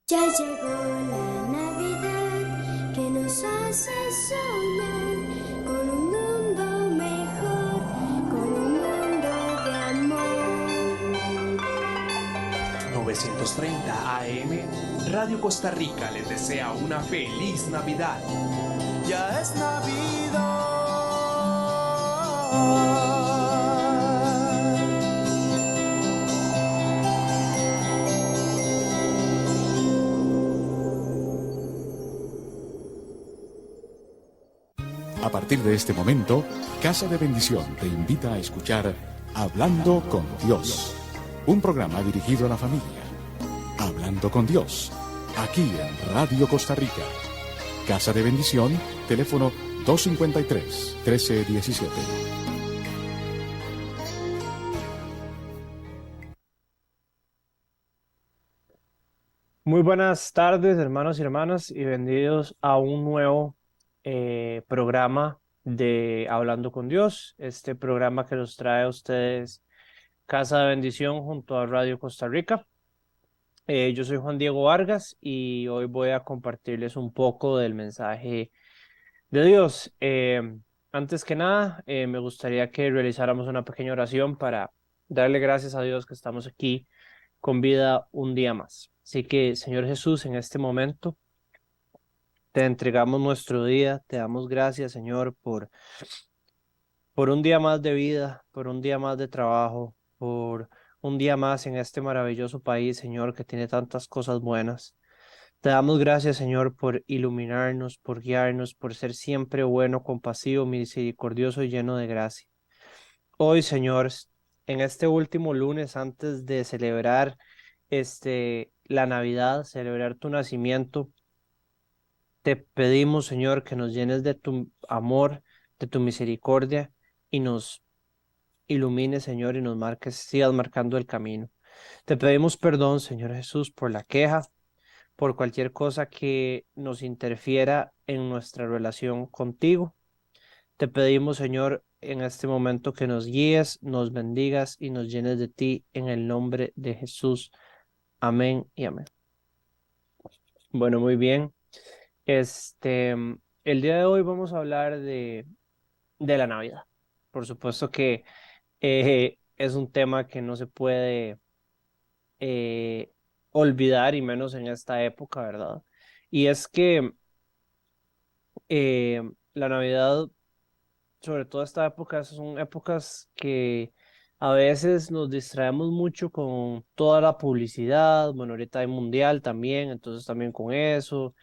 Ya llegó la Navidad que nos hace soñar con un mundo mejor, con un mundo de amor. 930 AM, Radio Costa Rica les desea una feliz Navidad. Ya es Navidad. A partir de este momento, Casa de Bendición te invita a escuchar Hablando con Dios, un programa dirigido a la familia. Hablando con Dios, aquí en Radio Costa Rica. Casa de Bendición, teléfono 253-1317. Muy buenas tardes, hermanos y hermanas, y bienvenidos a un nuevo programa de Hablando con Dios, este programa que nos trae a ustedes Casa de Bendición junto a Radio Costa Rica. Yo soy Juan Diego Vargas y hoy voy a compartirles un poco del mensaje de Dios. Antes que nada, me gustaría que realizáramos una pequeña oración para darle gracias a Dios que estamos aquí con vida un día más. Así que, Señor Jesús, en este momento te entregamos nuestro día, te damos gracias, Señor, por un día más de vida, por un día más de trabajo, por un día más en este maravilloso país, Señor, que tiene tantas cosas buenas. Te damos gracias, Señor, por iluminarnos, por guiarnos, por ser siempre bueno, compasivo, misericordioso y lleno de gracia. Hoy, Señor, en este último lunes, antes de celebrar la Navidad, celebrar tu nacimiento, te pedimos, Señor, que nos llenes de tu amor, de tu misericordia y nos ilumines, Señor, y nos marques, sigas marcando el camino. Te pedimos perdón, Señor Jesús, por la queja, por cualquier cosa que nos interfiera en nuestra relación contigo. Te pedimos, Señor, en este momento que nos guíes, nos bendigas y nos llenes de ti en el nombre de Jesús. Amén y amén. Bueno, muy bien. Este, el día de hoy vamos a hablar de la Navidad. Por supuesto que es un tema que no se puede eh, olvidar y menos en esta época, ¿verdad? Y es que la Navidad, sobre todo esta época, son épocas que a veces nos distraemos mucho con toda la publicidad. Bueno, ahorita hay mundial también, entonces también con eso.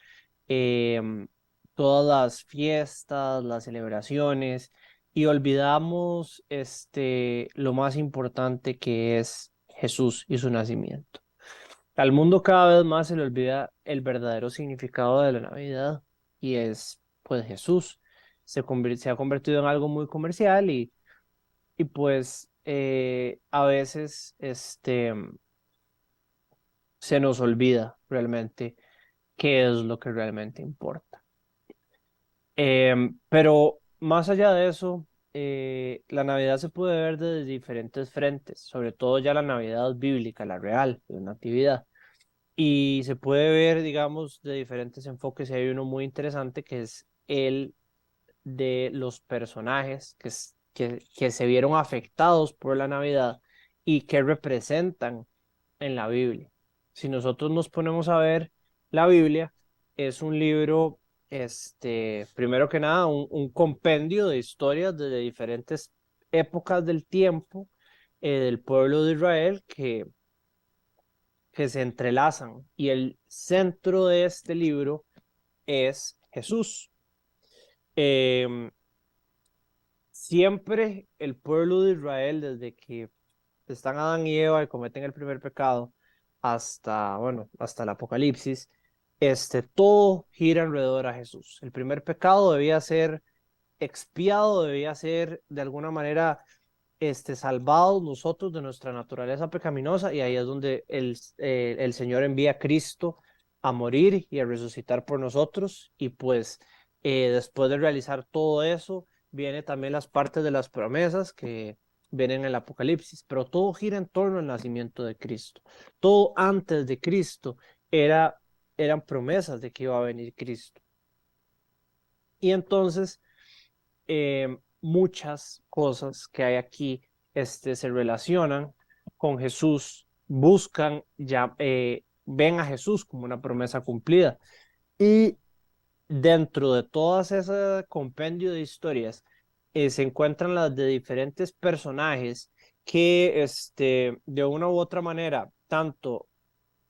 em, Todas las fiestas, las celebraciones y olvidamos lo más importante que es Jesús y su nacimiento. Al mundo cada vez más se le olvida el verdadero significado de la Navidad y es pues Jesús. Se ha convertido en algo muy comercial y pues a veces se nos olvida realmente qué es lo que realmente importa. Pero más allá de eso, la Navidad se puede ver desde diferentes frentes, sobre todo ya la Navidad bíblica, la real, la natividad. Y se puede ver, digamos, de diferentes enfoques y hay uno muy interesante que es el de los personajes que se vieron afectados por la Navidad y que representan en la Biblia. Si nosotros nos ponemos a ver la Biblia, es un libro, primero que nada, un compendio de historias de diferentes épocas del tiempo del pueblo de Israel que se entrelazan y el centro de este libro es Jesús. Em, Siempre el pueblo de Israel, desde que están Adán y Eva y cometen el primer pecado, hasta, bueno, hasta el Apocalipsis, todo gira alrededor a Jesús. El primer pecado debía ser expiado, debía ser de alguna manera salvados nosotros de nuestra naturaleza pecaminosa y ahí es donde el Señor envía a Cristo a morir y a resucitar por nosotros y pues después de realizar todo eso viene también las partes de las promesas que vienen en el Apocalipsis, pero todo gira en torno al nacimiento de Cristo. Todo antes de Cristo era eran promesas de que iba a venir Cristo. Y entonces muchas cosas que hay aquí se relacionan con Jesús, buscan, ya, ven a Jesús como una promesa cumplida. Y dentro de todas ese compendio de historias se encuentran las de diferentes personajes que de una u otra manera, tanto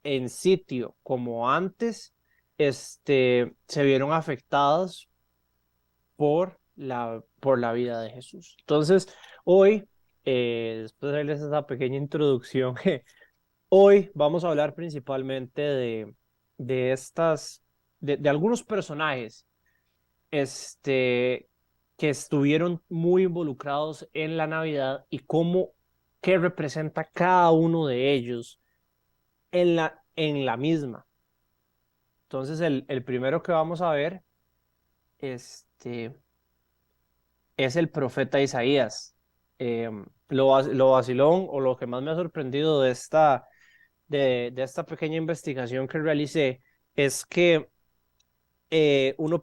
en sitio como antes, se vieron afectados por la vida de Jesús. Entonces, hoy, después de darles esa pequeña introducción, hoy vamos a hablar principalmente de estas, de algunos personajes que estuvieron muy involucrados en la Navidad y cómo, qué representa cada uno de ellos en la misma. Entonces, el primero que vamos a ver, es el profeta Isaías. Lo vacilón o lo que más me ha sorprendido de esta pequeña investigación que realicé es que uno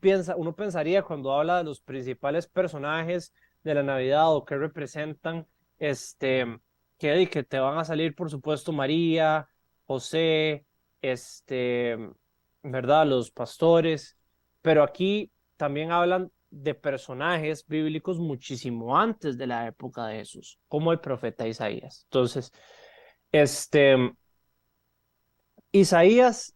pensaría cuando habla de los principales personajes de la Navidad o que representan, que te van a salir, por supuesto, María, José, ¿verdad? Los pastores, pero aquí también hablan de personajes bíblicos muchísimo antes de la época de Jesús, como el profeta Isaías. Entonces, este, Isaías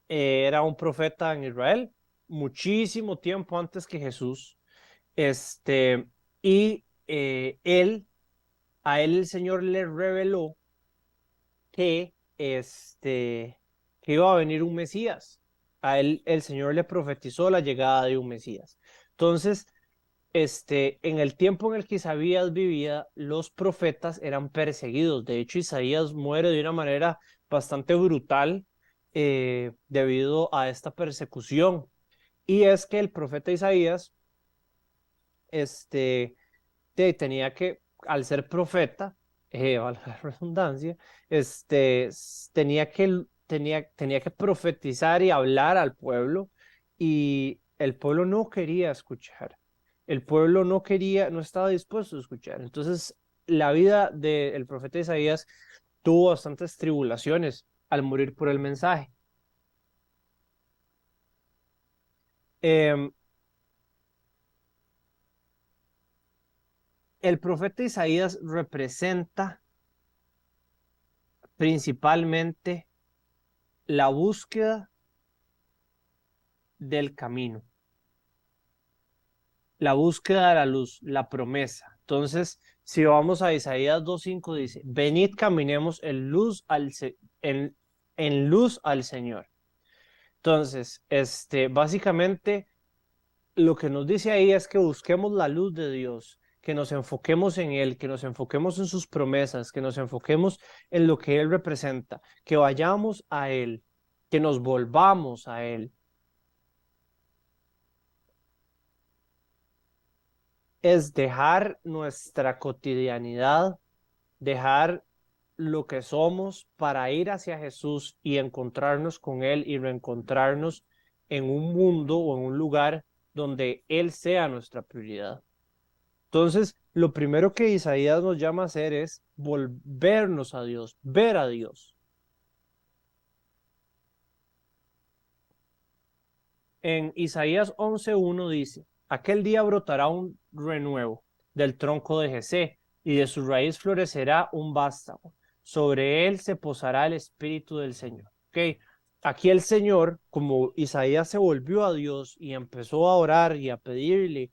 era un profeta en Israel muchísimo tiempo antes que Jesús. Y a él el Señor le reveló que, que iba a venir un Mesías. A él el Señor le profetizó la llegada de un Mesías. Entonces, en el tiempo en el que Isaías vivía, los profetas eran perseguidos. De hecho, Isaías muere de una manera bastante brutal debido a esta persecución. Y es que el profeta Isaías, tenía que, al ser profeta, valga la redundancia, tenía que profetizar y hablar al pueblo, y el pueblo no quería escuchar. El pueblo no quería, no estaba dispuesto a escuchar. Entonces, la vida del profeta Isaías tuvo bastantes tribulaciones al morir por el mensaje. Em, el profeta Isaías representa principalmente la búsqueda del camino, la búsqueda de la luz, la promesa. Entonces, si vamos a Isaías 2:5 dice, venid caminemos en luz al Señor. Entonces, básicamente lo que nos dice ahí es que busquemos la luz de Dios, que nos enfoquemos en Él, que nos enfoquemos en sus promesas, que nos enfoquemos en lo que Él representa, que vayamos a Él, que nos volvamos a Él. Es dejar nuestra cotidianidad, dejar lo que somos para ir hacia Jesús y encontrarnos con Él y reencontrarnos en un mundo o en un lugar donde Él sea nuestra prioridad. Entonces, lo primero que Isaías nos llama a hacer es volvernos a Dios, ver a Dios. En Isaías 11:1 dice, aquel día brotará un renuevo del tronco de Jesé, y de su raíz florecerá un vástago. Sobre él se posará el espíritu del Señor. ¿Okay? Aquí el Señor, como Isaías se volvió a Dios y empezó a orar y a pedirle,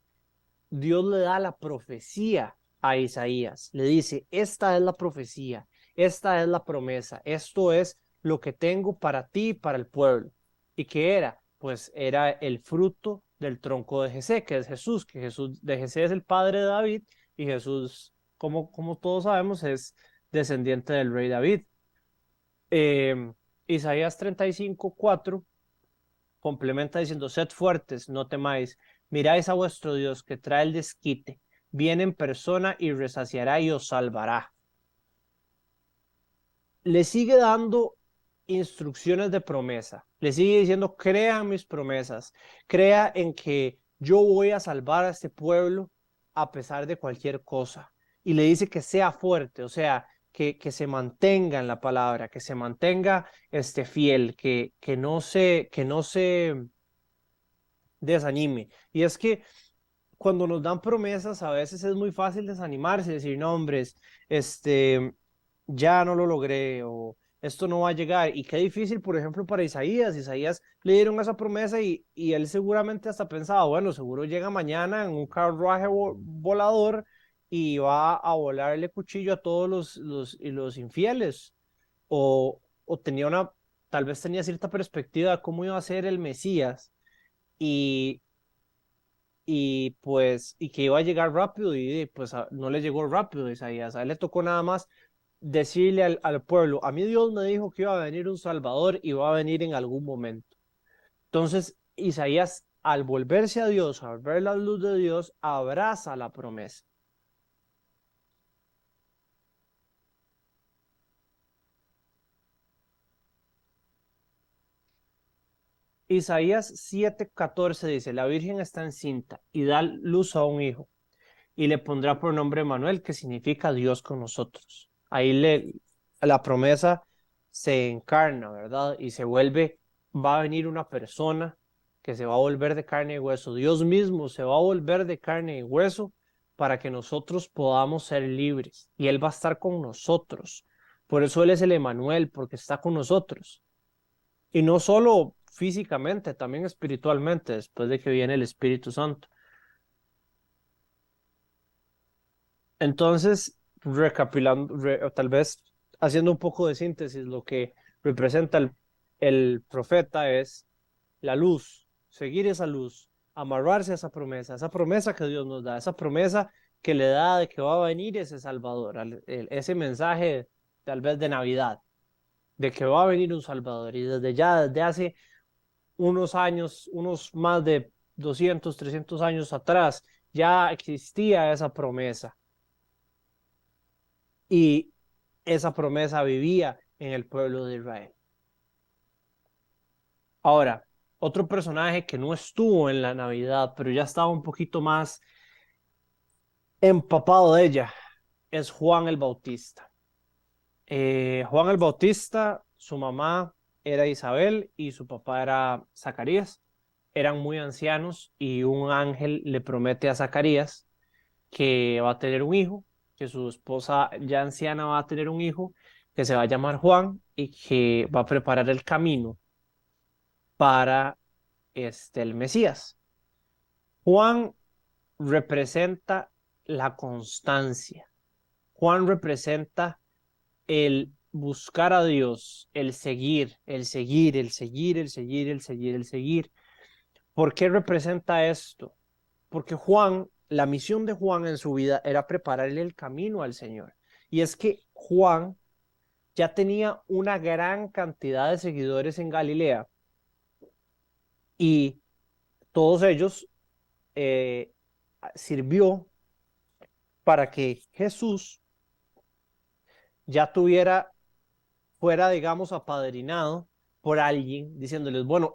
Dios le da la profecía a Isaías. Le dice, esta es la profecía, esta es la promesa, esto es lo que tengo para ti y para el pueblo. ¿Y qué era? Pues era el fruto del tronco de Jesé, que es Jesús, que Jesús de Jesé es el padre de David, y Jesús, como todos sabemos, es descendiente del rey David. Isaías 35:4 complementa diciendo, sed fuertes, no temáis, miráis a vuestro Dios que trae el desquite, viene en persona y resaciará y os salvará. Le sigue dando instrucciones de promesa. Le sigue diciendo, crea en mis promesas, crea en que yo voy a salvar a este pueblo a pesar de cualquier cosa. Y le dice que sea fuerte, o sea, que se mantenga en la palabra, que se mantenga fiel, que no se desanime. Y es que cuando nos dan promesas, a veces es muy fácil desanimarse, decir, no, hombres, ya no lo logré o esto no va a llegar. Y qué difícil, por ejemplo, para Isaías. Isaías le dieron esa promesa y él seguramente hasta pensaba, bueno, seguro llega mañana en un carruaje volador y va a volarle cuchillo a todos los infieles. O tenía tal vez tenía cierta perspectiva de cómo iba a ser el Mesías. Y y que iba a llegar rápido y pues no le llegó rápido a Isaías. A él le tocó nada más decirle al pueblo, a mí Dios me dijo que iba a venir un Salvador y va a venir en algún momento. Entonces Isaías, al volverse a Dios, al ver la luz de Dios, abraza la promesa. Isaías 7:14 dice, la Virgen está encinta y da luz a un hijo y le pondrá por nombre Manuel, que significa Dios con nosotros. La promesa se encarna, ¿verdad? Y se vuelve, va a venir una persona que se va a volver de carne y hueso. Dios mismo se va a volver de carne y hueso para que nosotros podamos ser libres. Y Él va a estar con nosotros. Por eso Él es el Emanuel, porque está con nosotros. Y no solo físicamente, también espiritualmente, después de que viene el Espíritu Santo. Entonces, recapitulando, tal vez haciendo un poco de síntesis, lo que representa el profeta es la luz, seguir esa luz, amarrarse a esa promesa que Dios nos da, esa promesa que le da de que va a venir ese Salvador, ese mensaje tal vez de Navidad, de que va a venir un Salvador. Y desde hace unos años, unos más de 200, 300 años atrás, ya existía esa promesa. Y esa promesa vivía en el pueblo de Israel. Ahora, otro personaje que no estuvo en la Navidad, pero ya estaba un poquito más empapado de ella, es Juan el Bautista. Juan el Bautista, su mamá era Isabel y su papá era Zacarías. Eran muy ancianos y un ángel le promete a Zacarías que va a tener un hijo, que su esposa ya anciana va a tener un hijo, que se va a llamar Juan y que va a preparar el camino para el Mesías. Juan representa la constancia. Juan representa el buscar a Dios, el seguir, el seguir, el seguir, el seguir, el seguir, el seguir. ¿Por qué representa esto? Porque Juan, la misión de Juan en su vida era prepararle el camino al Señor. Y es que Juan ya tenía una gran cantidad de seguidores en Galilea y todos ellos sirvió para que Jesús ya fuera, digamos, apadrinado por alguien, diciéndoles, bueno,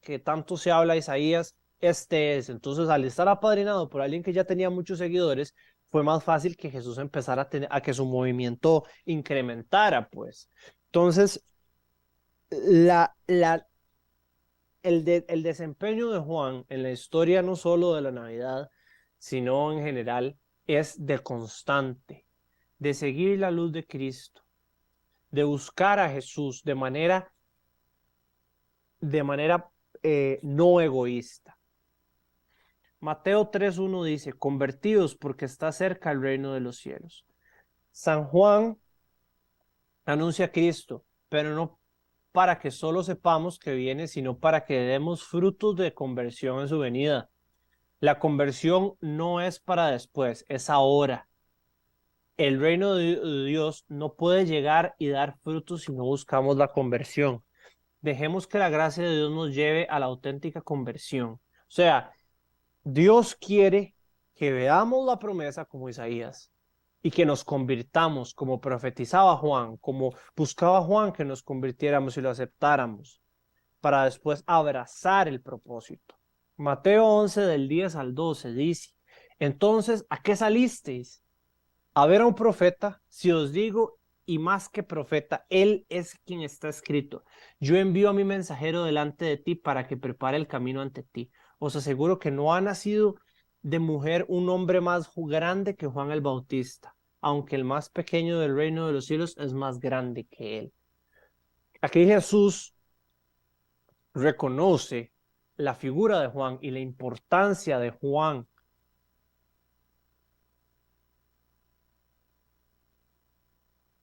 que tanto se habla de Isaías, este es. Entonces, al estar apadrinado por alguien que ya tenía muchos seguidores, fue más fácil que Jesús empezara a que su movimiento incrementara, pues. Entonces, el desempeño de Juan en la historia no solo de la Navidad, sino en general, es de constante, de seguir la luz de Cristo, de buscar a Jesús de manera no egoísta. Mateo 3:1 dice, convertidos porque está cerca el reino de los cielos. San Juan anuncia a Cristo, pero no para que solo sepamos que viene, sino para que demos frutos de conversión en su venida. La conversión no es para después, es ahora. El reino de Dios no puede llegar y dar frutos si no buscamos la conversión. Dejemos que la gracia de Dios nos lleve a la auténtica conversión. O sea, Dios quiere que veamos la promesa como Isaías, y que nos convirtamos, como profetizaba Juan, como buscaba Juan que nos convirtiéramos y lo aceptáramos, para después abrazar el propósito. Mateo 11 del 10 al 12 dice, entonces, ¿a qué salisteis? A ver a un profeta, si os digo, y más que profeta, él es quien está escrito. Yo envío a mi mensajero delante de ti para que prepare el camino ante ti. Os aseguro que no ha nacido de mujer un hombre más grande que Juan el Bautista, aunque el más pequeño del reino de los cielos es más grande que él. Aquí Jesús reconoce la figura de Juan y la importancia de Juan.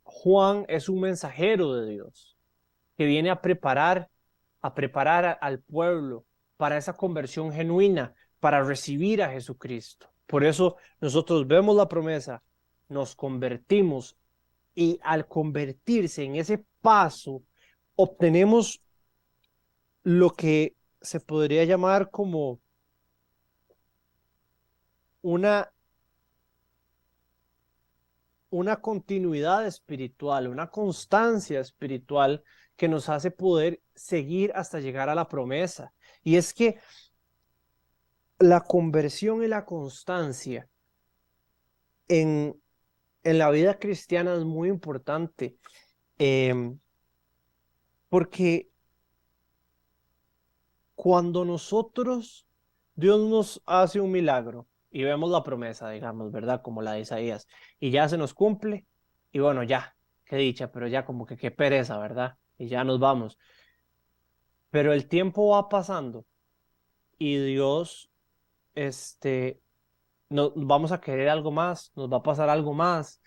Juan es un mensajero de Dios que viene a preparar al pueblo para esa conversión genuina, para recibir a Jesucristo. Por eso nosotros vemos la promesa, nos convertimos y al convertirse en ese paso, obtenemos lo que se podría llamar como una, una continuidad espiritual, una constancia espiritual que nos hace poder seguir hasta llegar a la promesa. Y es que la conversión y la constancia en, en la vida cristiana es muy importante, em, porque cuando Dios nos hace un milagro y vemos la promesa, digamos, ¿verdad? Como la de Isaías, y ya se nos cumple, y bueno, ya, qué dicha, pero ya como que qué pereza, ¿verdad? Y ya nos vamos. Pero el tiempo va pasando y Dios, este, no, vamos a querer algo más, nos va a pasar algo más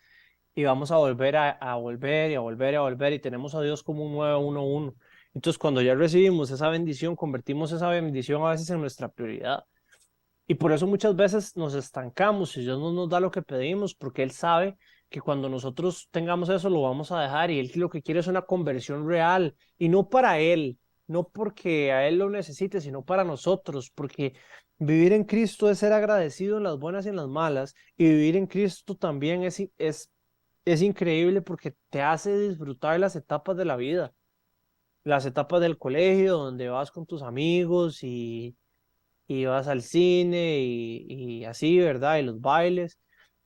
y vamos a volver a volver y a volver y a volver y tenemos a Dios como un 911. Entonces, cuando ya recibimos esa bendición, convertimos esa bendición a veces en nuestra prioridad. Y por eso muchas veces nos estancamos y Dios no nos da lo que pedimos porque Él sabe que cuando nosotros tengamos eso lo vamos a dejar y Él lo que quiere es una conversión real y no para Él, no porque a Él lo necesite, sino para nosotros, porque vivir en Cristo es ser agradecido en las buenas y en las malas y vivir en Cristo también es increíble porque te hace disfrutar las etapas de la vida, las etapas del colegio donde vas con tus amigos y vas al cine y así, ¿verdad? Y los bailes,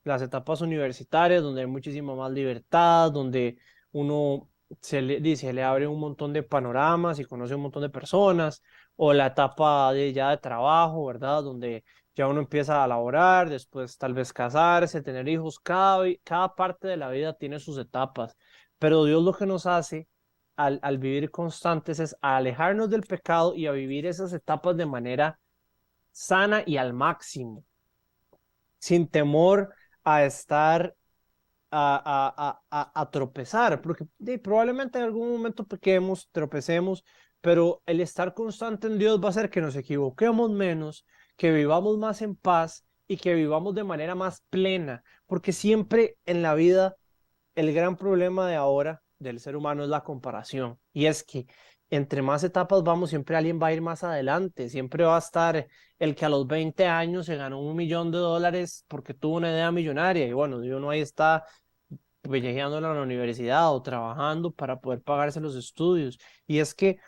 las etapas universitarias donde hay muchísima más libertad, donde uno se le abre un montón de panoramas y conoce un montón de personas, o la etapa ya de trabajo, ¿verdad? Donde ya uno empieza a laborar, después tal vez casarse, tener hijos, cada parte de la vida tiene sus etapas, pero Dios lo que nos hace al vivir constantes es a alejarnos del pecado y a vivir esas etapas de manera sana y al máximo, sin temor a estar a tropezar, porque probablemente en algún momento pequemos, tropecemos, pero el estar constante en Dios va a hacer que nos equivoquemos menos, que vivamos más en paz y que vivamos de manera más plena, porque siempre en la vida el gran problema de ahora del ser humano es la comparación. Y es que entre más etapas vamos, siempre alguien va a ir más adelante. Siempre va a estar el que a los 20 años se ganó $1 millón porque tuvo una idea millonaria. Y bueno, y uno ahí está pellejeando en la universidad o trabajando para poder pagarse los estudios. Y es que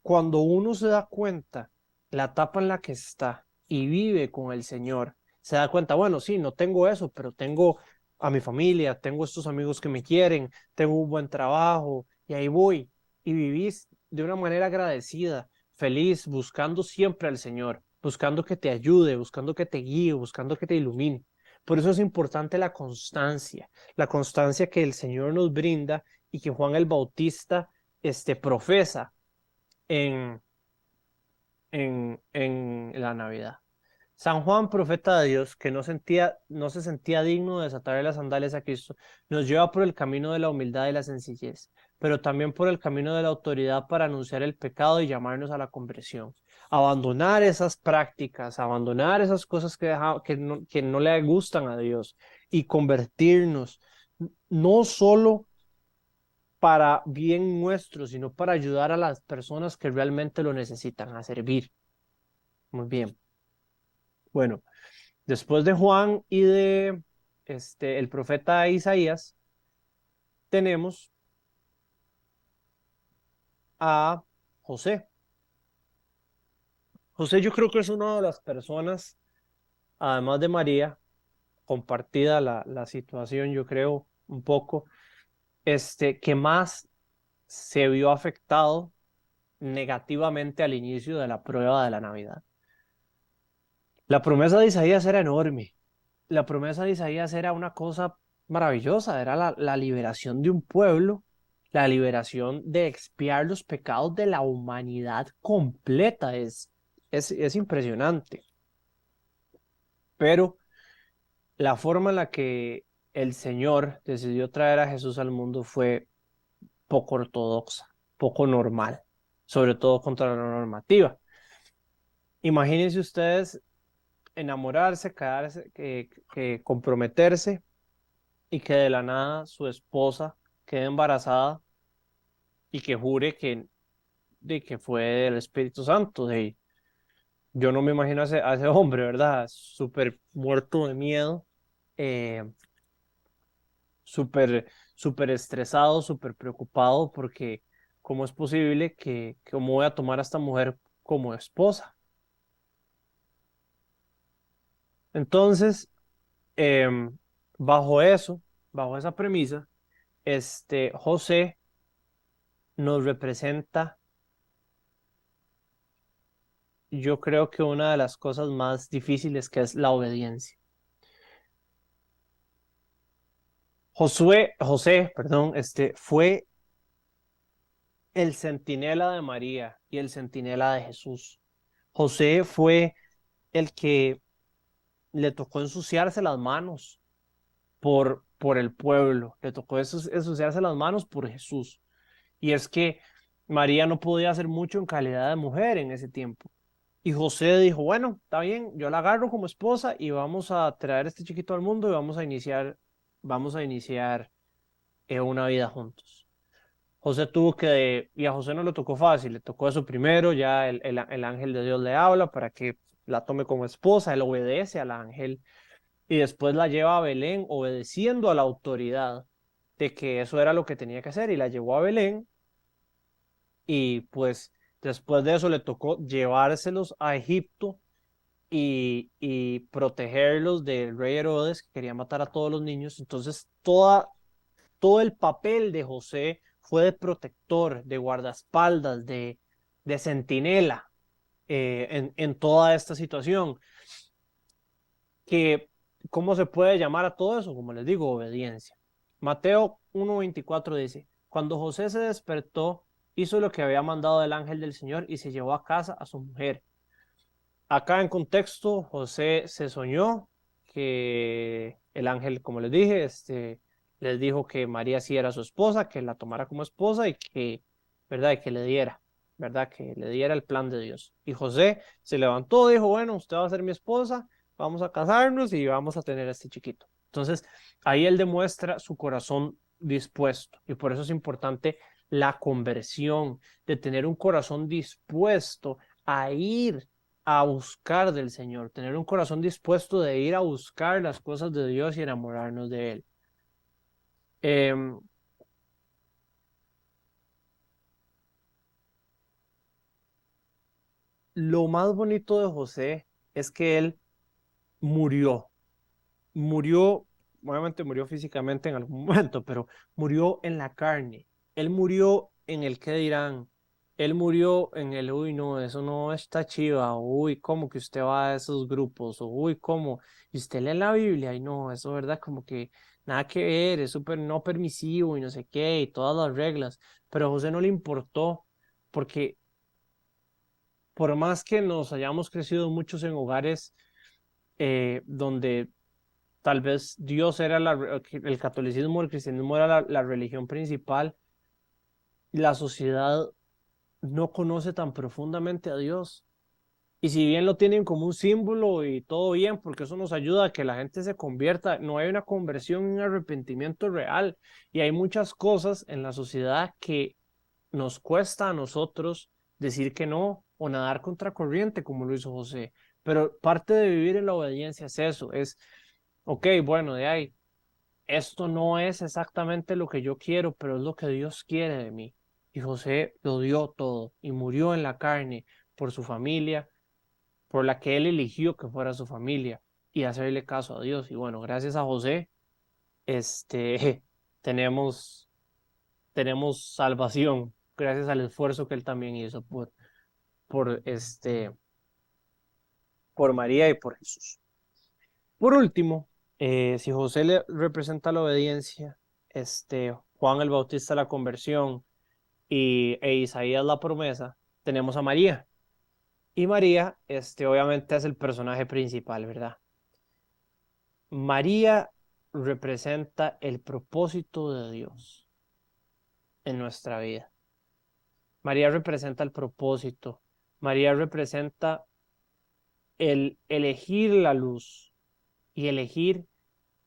cuando uno se da cuenta la etapa en la que está y vive con el Señor, se da cuenta, bueno, sí, no tengo eso, pero tengo a mi familia, tengo estos amigos que me quieren, tengo un buen trabajo y ahí voy. Y vivís de una manera agradecida, feliz, buscando siempre al Señor, buscando que te ayude, buscando que te guíe, buscando que te ilumine. Por eso es importante la constancia que el Señor nos brinda y que Juan el Bautista profesa en, en la Navidad. San Juan, profeta de Dios, que no se sentía digno de desatarle las sandalias a Cristo, nos lleva por el camino de la humildad y la sencillez, pero también por el camino de la autoridad para anunciar el pecado y llamarnos a la conversión. Abandonar esas prácticas, abandonar esas cosas que no le gustan a Dios y convertirnos no solo para bien nuestro, sino para ayudar a las personas que realmente lo necesitan, a servir. Muy bien. Bueno, después de Juan y de el profeta Isaías, tenemos a José. José yo creo que es una de las personas, además de María, compartida la situación, yo creo, un poco, que más se vio afectado negativamente al inicio de la prueba de la Navidad. La promesa de Isaías era enorme. La promesa de Isaías era una cosa maravillosa, era la liberación de un pueblo, la liberación de expiar los pecados de la humanidad completa. Es impresionante. Pero la forma en la que el Señor decidió traer a Jesús al mundo fue poco ortodoxa, poco normal, sobre todo contra la normativa. Imagínense ustedes enamorarse, que comprometerse y que de la nada su esposa quede embarazada y que jure de que fue del Espíritu Santo. Yo no me imagino a ese hombre, ¿verdad? Súper muerto de miedo, eh, súper, súper estresado, súper preocupado porque ¿cómo es posible cómo voy a tomar a esta mujer como esposa? Entonces, em, bajo eso, bajo esa premisa, José nos representa, yo creo que una de las cosas más difíciles que es la obediencia. José, perdón, fue el centinela de María y el centinela de Jesús. José fue el que le tocó ensuciarse las manos por el pueblo, le tocó ensuciarse las manos por Jesús. Y es que María no podía hacer mucho en calidad de mujer en ese tiempo. Y José dijo, bueno, está bien, yo la agarro como esposa y vamos a traer este chiquito al mundo y vamos a iniciar una vida juntos. José y a José no le tocó fácil, le tocó eso primero, ya el ángel de Dios le habla para que la tome como esposa, él obedece al ángel y después la lleva a Belén obedeciendo a la autoridad de que eso era lo que tenía que hacer y la llevó a Belén y pues después de eso le tocó llevárselos a Egipto y protegerlos del rey Herodes que quería matar a todos los niños. Entonces todo el papel de José fue de protector, de guardaespaldas, de centinela en toda esta situación. Que, ¿cómo se puede llamar a todo eso? Como les digo, obediencia. Mateo 1:24 dice, cuando José se despertó, hizo lo que había mandado el ángel del Señor y se llevó a casa a su mujer. Acá en contexto, José se soñó que el ángel, como les dije, les dijo que María sí era su esposa, que la tomara como esposa y que, ¿verdad? Y que le diera, ¿verdad? Que le diera el plan de Dios. Y José se levantó, dijo, bueno, usted va a ser mi esposa, vamos a casarnos y vamos a tener a este chiquito. Entonces, ahí él demuestra su corazón dispuesto y por eso es importante la conversión, de tener un corazón dispuesto a ir a buscar del Señor, tener un corazón dispuesto de ir a buscar las cosas de Dios y enamorarnos de Él. Em, lo más bonito de José es que él murió, murió, obviamente murió físicamente en algún momento, pero murió en la carne. Él murió en el qué dirán. Él murió en el, uy, no, eso no está chiva, uy, ¿cómo que usted va a esos grupos? O, uy, ¿cómo? Y usted lee la Biblia, y no, eso, ¿verdad? Como que nada que ver, es súper no permisivo y no sé qué, y todas las reglas. Pero a José no le importó, porque por más que nos hayamos crecido muchos en hogares donde tal vez Dios era el catolicismo, el cristianismo era la religión principal, la sociedad no conoce tan profundamente a Dios. Y si bien lo tienen como un símbolo y todo bien, porque eso nos ayuda a que la gente se convierta, no hay una conversión, un arrepentimiento real. Y hay muchas cosas en la sociedad que nos cuesta a nosotros decir que no o nadar contracorriente como lo hizo José. Pero parte de vivir en la obediencia es eso, ok, bueno, de ahí, esto no es exactamente lo que yo quiero, pero es lo que Dios quiere de mí. Y José lo dio todo y murió en la carne por su familia, por la que él eligió que fuera su familia y hacerle caso a Dios. Y bueno, gracias a José, tenemos, tenemos salvación, gracias al esfuerzo que él también hizo por, por María y por Jesús. Por último, si José le representa la obediencia, Juan el Bautista la conversión e Isaías la promesa, tenemos a María. Y María, obviamente es el personaje principal, ¿verdad? María representa el propósito de Dios en nuestra vida. María representa el propósito. María representa el elegir la luz y elegir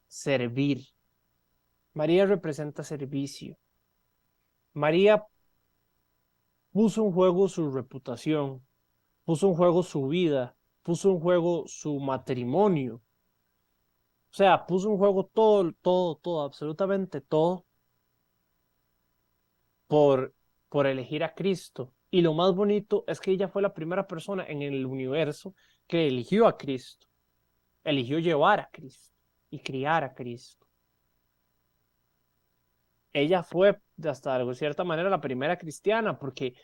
servir. María representa servicio. María puso en juego su reputación, puso en juego su vida, puso en juego su matrimonio. O sea, puso en juego todo, todo, todo, absolutamente todo por, por elegir a Cristo. Y lo más bonito es que ella fue la primera persona en el universo que eligió a Cristo, eligió llevar a Cristo y criar a Cristo. Ella fue, hasta de cierta manera, la primera cristiana porque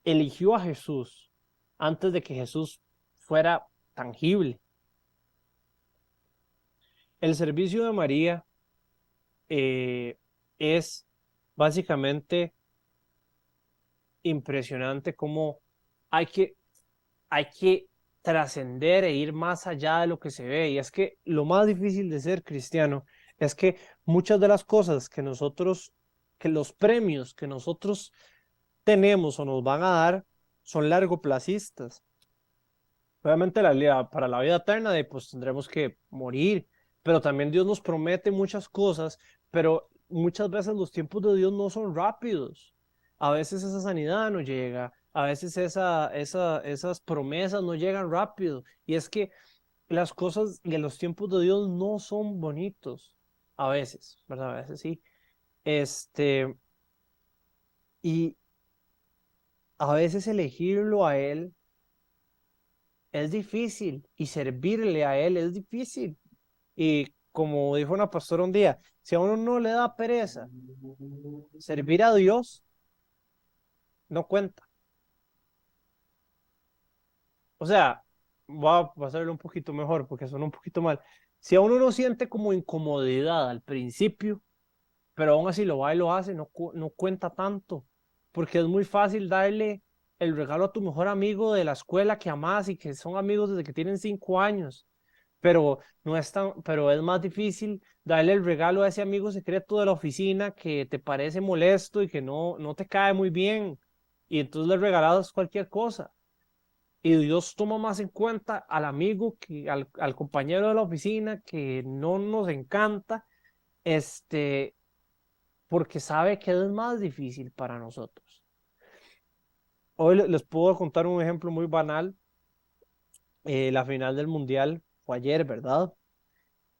eligió a Jesús antes de que Jesús fuera tangible. El servicio de María es básicamente impresionante cómo hay que, hay que trascender e ir más allá de lo que se ve. Y es que lo más difícil de ser cristiano es que muchas de las cosas que los premios que nosotros tenemos o nos van a dar son largoplacistas. Obviamente para la vida eterna pues tendremos que morir, pero también Dios nos promete muchas cosas, pero muchas veces los tiempos de Dios no son rápidos. A veces esa sanidad no llega, a veces esas promesas no llegan rápido. Y es que las cosas de los tiempos de Dios no son bonitos, a veces, ¿verdad? A veces sí. Y a veces elegirlo a Él es difícil y servirle a Él es difícil. Y como dijo una pastora un día, si a uno no le da pereza servir a Dios, no cuenta. O sea, voy a hacerlo un poquito mejor porque suena un poquito mal. Si a uno no siente como incomodidad al principio, pero aún así lo va y lo hace, no cuenta tanto. Porque es muy fácil darle el regalo a tu mejor amigo de la escuela que amas y que son amigos desde que tienen 5 años. Pero no es pero es más difícil darle el regalo a ese amigo secreto de la oficina que te parece molesto y que no te cae muy bien. Y entonces le regalas cualquier cosa. Y Dios toma más en cuenta al amigo que al compañero de la oficina que no nos encanta, porque sabe que es más difícil para nosotros. Hoy les puedo contar un ejemplo muy banal. La final del mundial fue ayer, ¿verdad?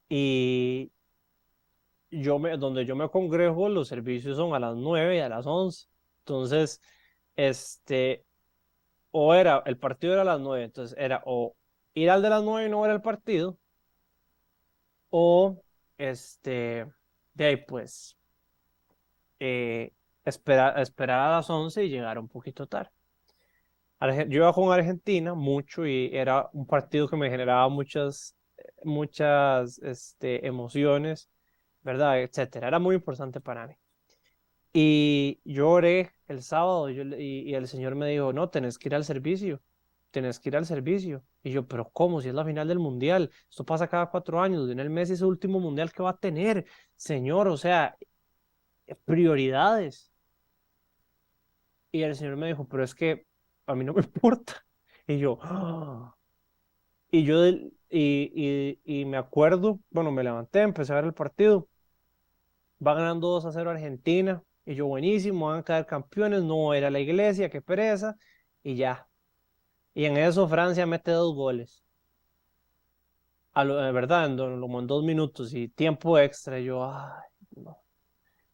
Y donde yo me congrego, los servicios son a las 9 y a las 11. Entonces, este, el partido era a las 9, entonces era o ir al de las 9 y no ver el partido, o de ahí pues, esperar a las 11 y llegar un poquito tarde. Yo iba con Argentina mucho y era un partido que me generaba muchas emociones, ¿verdad? Etcétera. Era muy importante para mí. Y yo oré el sábado y el Señor me dijo, no, tenés que ir al servicio, tenés que ir al servicio. Y yo, pero ¿cómo? Si es la final del mundial, esto pasa cada 4 años, en el Messi es el último mundial que va a tener, Señor, o sea, prioridades. Y el Señor me dijo, pero es que a mí no me importa. Y yo, "Ah". Y yo, y me acuerdo, bueno, me levanté, empecé a ver el partido, va ganando 2-0 Argentina, y yo, buenísimo, van a quedar campeones, no era la iglesia, qué pereza, y ya. Y en eso Francia mete 2 goles. de verdad, como en 2 minutos y tiempo extra, y yo, ay, no.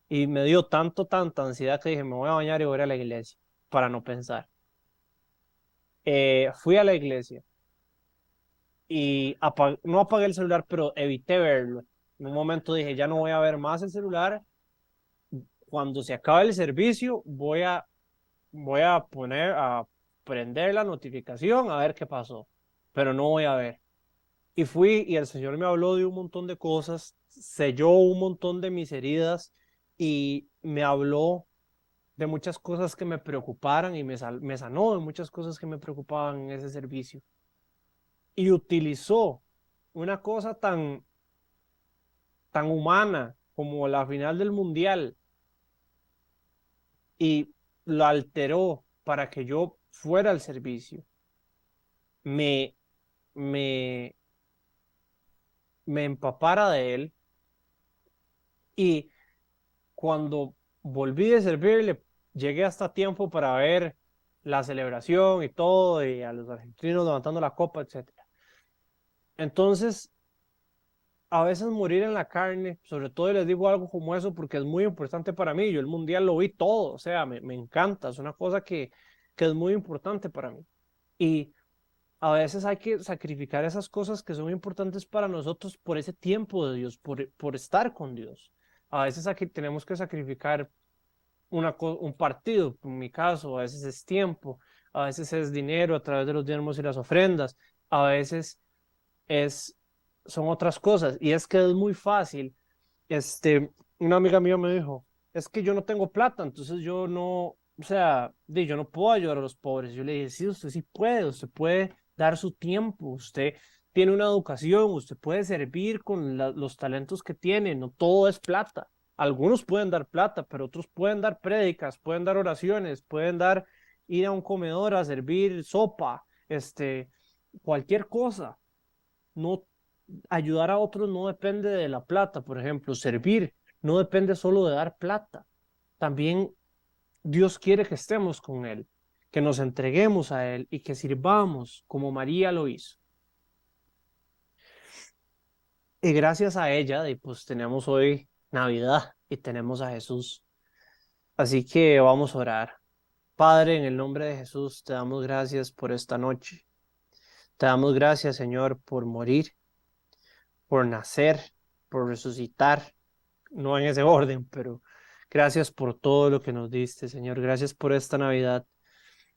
Y me dio tanta ansiedad que dije, me voy a bañar y voy a ir a la iglesia para no pensar. Fui a la iglesia y no apagué el celular, pero evité verlo. En un momento dije, ya no voy a ver más el celular. Cuando se acabe el servicio, voy a prender la notificación a ver qué pasó, pero no voy a ver. Y fui y el Señor me habló de un montón de cosas, selló un montón de mis heridas y me habló de muchas cosas que me preocuparan y me sanó de muchas cosas que me preocupaban en ese servicio. Y utilizó una cosa tan humana como la final del mundial y lo alteró para que yo fuera al servicio. Me, me, me empapara de él y cuando volví de servirle, llegué hasta tiempo para ver la celebración y todo, y a los argentinos levantando la copa, etcétera. Entonces, a veces morir en la carne, sobre todo les digo algo como eso porque es muy importante para mí. Yo el mundial lo vi todo, o sea, me encanta, es una cosa que es muy importante para mí. Y a veces hay que sacrificar esas cosas que son importantes para nosotros por ese tiempo de Dios, por estar con Dios. A veces aquí tenemos que sacrificar un partido, en mi caso, a veces es tiempo, a veces es dinero a través de los diezmos y las ofrendas, a veces es, son otras cosas. Y es que es muy fácil. Una amiga mía me dijo, es que yo no tengo plata, entonces yo no, o sea, yo no puedo ayudar a los pobres. Yo le dije, sí, usted puede dar su tiempo, usted tiene una educación, usted puede servir con los talentos que tiene, no todo es plata. Algunos pueden dar plata, pero otros pueden dar prédicas, pueden dar oraciones, pueden ir a un comedor a servir sopa, cualquier cosa. No, ayudar a otros no depende de la plata, por ejemplo, servir no depende solo de dar plata. También Dios quiere que estemos con Él, que nos entreguemos a Él y que sirvamos como María lo hizo. Y gracias a ella, pues tenemos hoy Navidad y tenemos a Jesús. Así que vamos a orar. Padre, en el nombre de Jesús, te damos gracias por esta noche. Te damos gracias, Señor, por morir, por nacer, por resucitar, no en ese orden, pero gracias por todo lo que nos diste, Señor. Gracias por esta Navidad.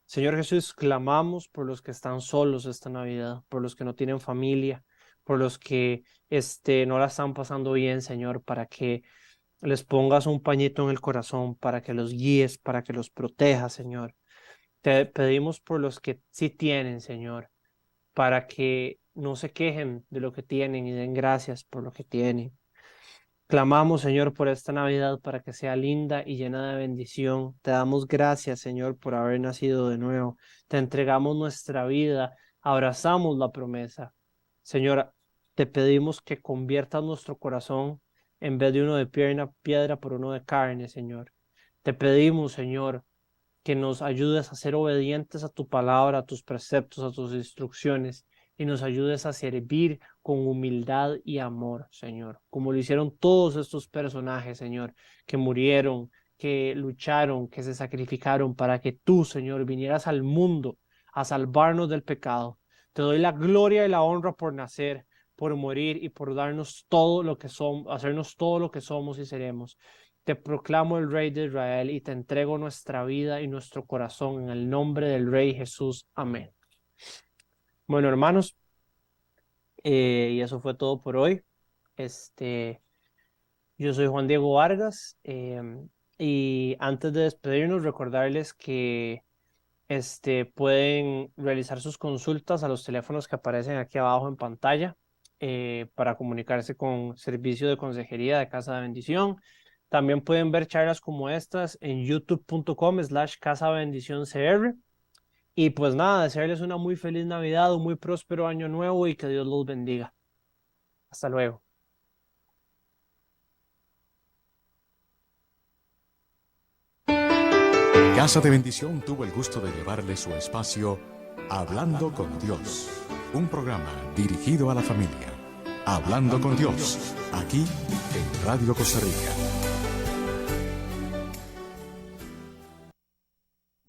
Señor Jesús, clamamos por los que están solos esta Navidad, por los que no tienen familia, por los que no la están pasando bien, Señor, para que les pongas un pañito en el corazón, para que los guíes, para que los protejas, Señor. Te pedimos por los que sí tienen, Señor, para que no se quejen de lo que tienen y den gracias por lo que tienen. Clamamos, Señor, por esta Navidad para que sea linda y llena de bendición. Te damos gracias, Señor, por haber nacido de nuevo. Te entregamos nuestra vida, abrazamos la promesa. Señor, te pedimos que conviertas nuestro corazón en vez de uno de piedra por uno de carne, Señor. Te pedimos, Señor, que nos ayudes a ser obedientes a tu palabra, a tus preceptos, a tus instrucciones, y nos ayudes a servir con humildad y amor, Señor, como lo hicieron todos estos personajes, Señor, que murieron, que lucharon, que se sacrificaron para que tú, Señor, vinieras al mundo a salvarnos del pecado. Te doy la gloria y la honra por nacer, por morir y por darnos todo lo que somos, hacernos todo lo que somos y seremos. Te proclamo el Rey de Israel y te entrego nuestra vida y nuestro corazón en el nombre del Rey Jesús. Amén. Bueno, hermanos, y eso fue todo por hoy. Yo soy Juan Diego Vargas, y antes de despedirnos, recordarles que pueden realizar sus consultas a los teléfonos que aparecen aquí abajo en pantalla para comunicarse con Servicio de Consejería de Casa de Bendición. También pueden ver charlas como estas en youtube.com/casabendicioncr. Y pues nada, desearles una muy feliz Navidad, un muy próspero año nuevo y que Dios los bendiga. Hasta luego. Casa de Bendición tuvo el gusto de llevarle su espacio Hablando con Dios, un programa dirigido a la familia. Hablando con Dios, aquí en Radio Costa Rica.